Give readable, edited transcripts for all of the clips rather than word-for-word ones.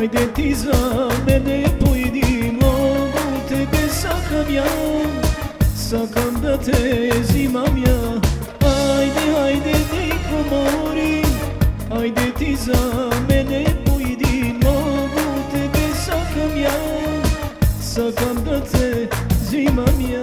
Ajde ti za mene pojedi, mogu tebe sakam ja, sakam da te zimam ja. Ajde, ajde dejko mori, ajde ti za mene pojedi, mogu tebe sakam ja, sakam da te zimam ja.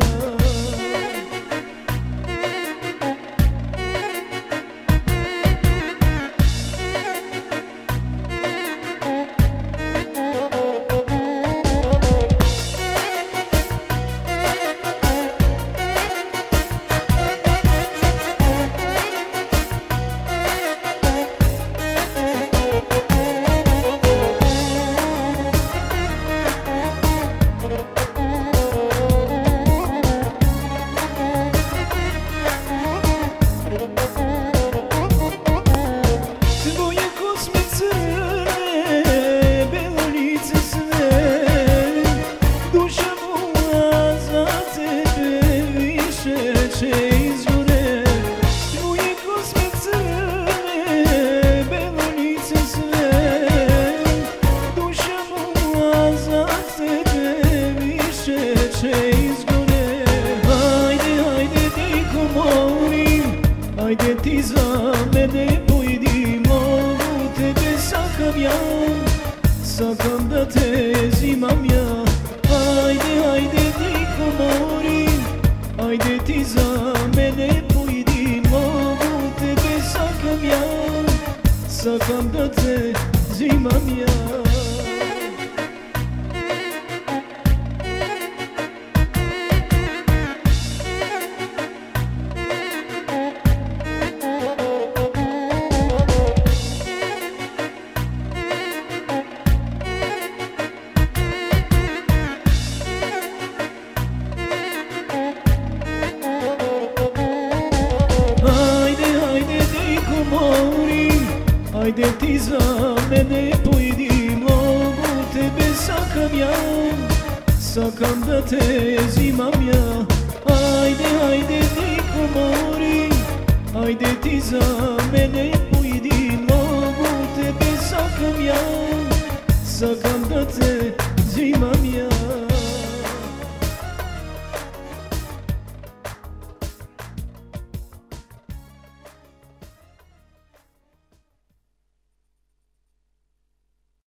Ajde ti za mene pojedi, mogu tebe sakam ja, sakam da te zimam ja. Ajde, ajde dejko mori, ajde ti za mene pojedi, mogu tebe sakam ja, sakam da te zimam ja. Ajde ti za mene pojedi, mogu tebe sakam ja, sakam da te zimam ja. Ajde, ajde dejko mori, ajde ti za mene pojedi, mogu tebe sakam ja, sakam da te